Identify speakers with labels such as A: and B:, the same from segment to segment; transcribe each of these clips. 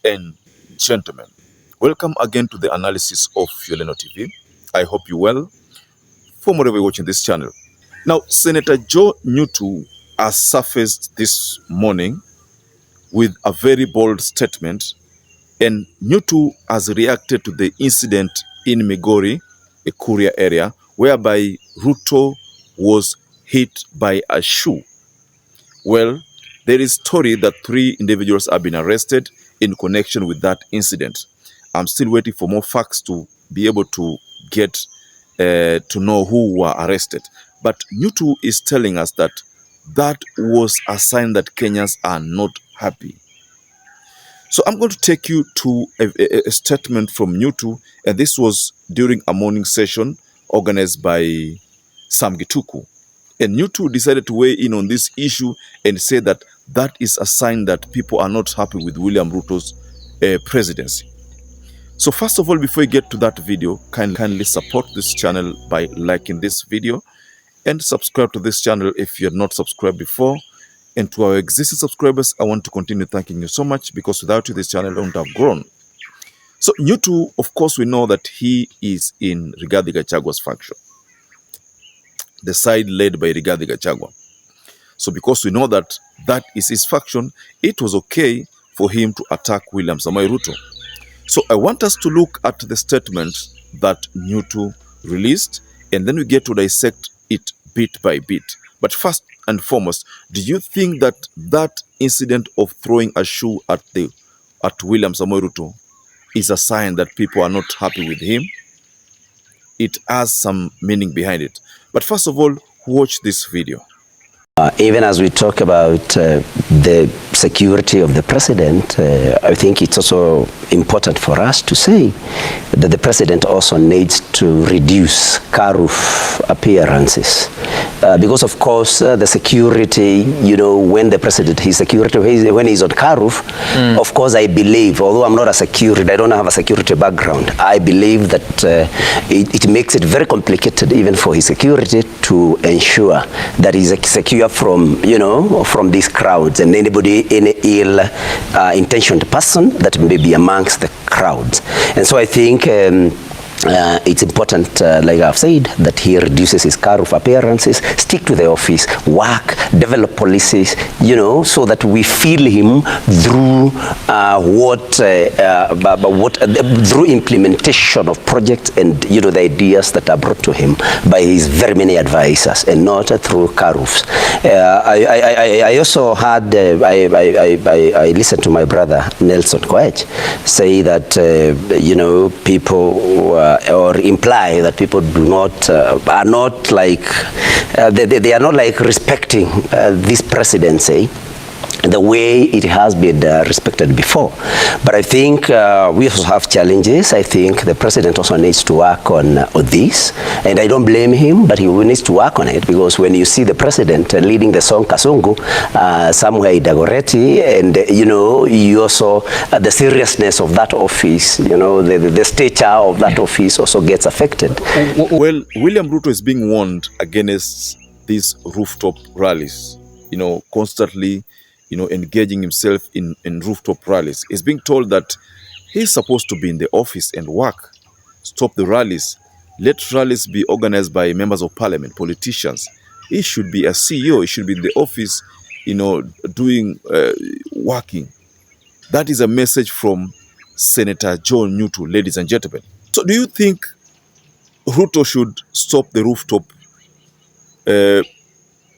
A: and gentlemen, welcome again to the analysis of YOLENO TV. I hope you well from wherever you're watching this channel. Now, Senator Joe NYUTU has surfaced this morning with a very bold statement, and NYUTU has reacted to the incident in MIGORI, a Kuria area, whereby Ruto was hit by a shoe. Well, there is story that 3 individuals have been arrested in connection with that incident. I'm still waiting for more facts to be able to get to know who were arrested. But NYUTU is telling us that that was a sign that Kenyans are not happy. So I'm going to take you to a statement from NYUTU, and this was during a morning session organized by Sam Gituku. And NYUTU decided to weigh in on this issue and say that that is a sign that people are not happy with William Ruto's presidency. So first of all, before you get to that video, kindly support this channel by liking this video and subscribe to this channel if you're not subscribed before. And to our existing subscribers, I want to continue thanking you so much, because without you, this channel wouldn't have grown. So NYUTU, of course, we know that he is in Rigathi Gachagua's faction, the side led by Rigathi Gachagua. So because we know that that is his faction, it was okay for him to attack William Samoei Ruto. So I want us to look at the statement that NYUTU released, and then we get to dissect it bit by bit. But first and foremost, do you think that that incident of throwing a shoe at William Samoei Ruto is a sign that people are not happy with him? It has some meaning behind it. But first of all, watch this video.
B: Even as we talk about the security of the president, I think it's also important for us to say that the president also needs to reduce car roof appearances. Because of course the security, you know, when the president, his security, when he's on car roof, of course I believe, although I'm not a security, I don't have a security background, I believe that it makes it very complicated even for his security to ensure that he's secure from, you know, from these crowds and any ill intentioned person that may be amongst the crowds. And so I think it's important, like I've said, that he reduces his car roof appearances, stick to the office, work, develop policies, you know, so that we feel him through through implementation of projects and, you know, the ideas that are brought to him by his very many advisors, and not through car roofs. I also had, I listened to my brother Nelson Koech say that, you know, people or imply that people do not are not like they are not like respecting this presidency the way it has been respected before. But I think we also have challenges. I think the president also needs to work on this, and I don't blame him, but he needs to work on it, because when you see the president leading the song Kasungu somewhere in Dagoretti, and you know, you also the seriousness of that office, you know, the stature of that office also gets affected.
A: Well, William Ruto is being warned against these rooftop rallies, you know, constantly, you know, engaging himself in rooftop rallies. He's being told that he's supposed to be in the office and work. Stop the rallies. Let rallies be organized by members of parliament, politicians. He should be a CEO. He should be in the office, you know, doing, working. That is a message from Senator Joe NYUTU, ladies and gentlemen. So do you think Ruto should stop the rooftop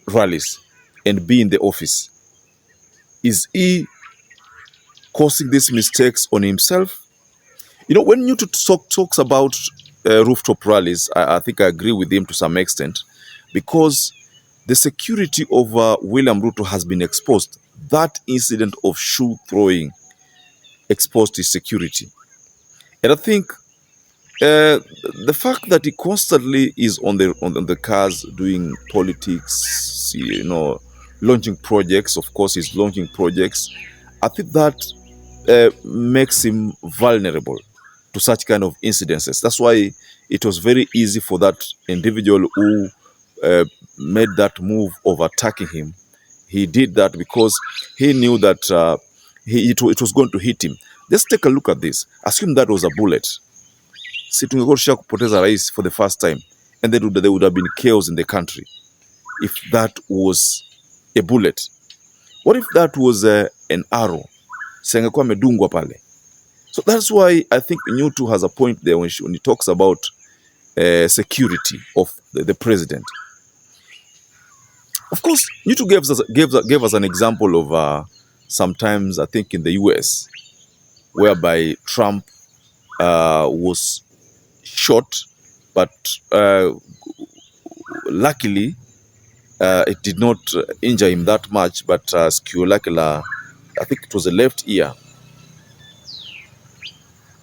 A: rallies and be in the office? Is he causing these mistakes on himself? You know, when NYUTU talks about rooftop rallies, I think I agree with him to some extent, because the security of William Ruto has been exposed. That incident of shoe throwing exposed his security. And I think the fact that he constantly is on the cars doing politics, you know, launching projects, of course he's launching projects, I think that makes him vulnerable to such kind of incidences. That's why it was very easy for that individual who made that move of attacking him. He did that because he knew that it was going to hit him. Just take a look at this. Assume that was a bullet. Si tungekuwa tushia kupoteza rais for the first time, and then there would have been chaos in the country if that was a bullet. What if that was an arrow? Si angekuwa amedungwa pale. So that's why I think NYUTU has a point there when he talks about security of the president. Of course, NYUTU gave us an example of sometimes, I think, in the US, whereby Trump was shot, but luckily it did not injure him that much, but I think it was a left ear.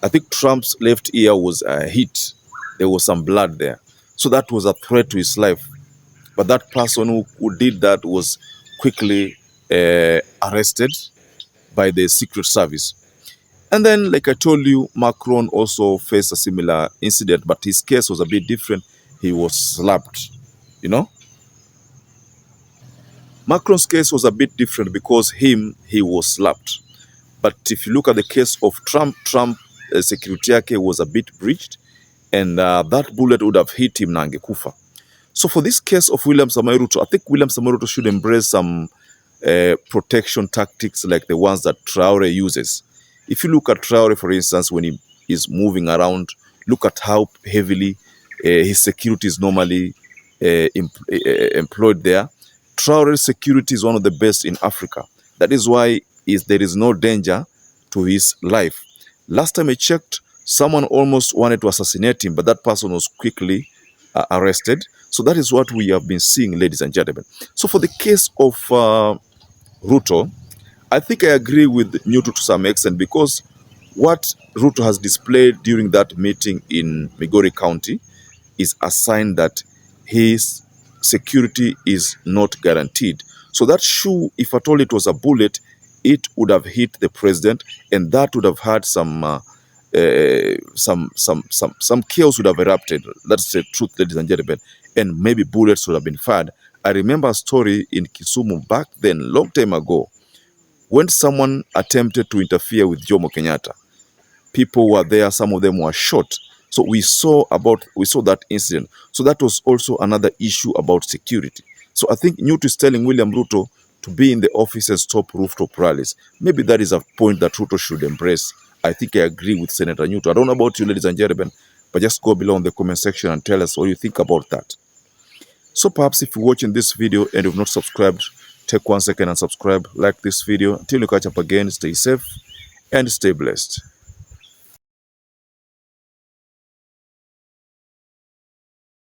A: I think Trump's left ear was hit. There was some blood there. So that was a threat to his life. But that person who did that was quickly arrested by the Secret Service. And then, like I told you, Macron also faced a similar incident, but his case was a bit different. He was slapped, you know. Macron's case was a bit different because he was slapped. But if you look at the case of Trump, security yake was a bit breached, and that bullet would have hit him na angekufa. So for this case of William Samoei Ruto, I think William Samoei Ruto should embrace some protection tactics like the ones that Traore uses. If you look at Traore, for instance, when he is moving around, look at how heavily his security is normally employed there. Traore's security is one of the best in Africa. That is why there is no danger to his life. Last time I checked, someone almost wanted to assassinate him, but that person was quickly arrested. So that is what we have been seeing, ladies and gentlemen. So for the case of Ruto, I think I agree with NYUTU to some extent, because what Ruto has displayed during that meeting in MIGORI County is a sign that his security is not guaranteed. So that shoe, if at all it was a bullet, it would have hit the president, and that would have had some chaos would have erupted. That's the truth, ladies and gentlemen. And maybe bullets would have been fired. I remember a story in Kisumu back then, long time ago, when someone attempted to interfere with Jomo Kenyatta. People were there, some of them were shot. So we saw that incident. So that was also another issue about security. So I think NYUTU is telling William Ruto to be in the office and stop rooftop rallies. Maybe that is a point that Ruto should embrace. I think I agree with Senator NYUTU. I don't know about you, ladies and gentlemen, but just go below in the comment section and tell us what you think about that. So perhaps if you're watching this video and you've not subscribed, take 1 second and subscribe, like this video. Until we catch up again, stay safe and stay blessed.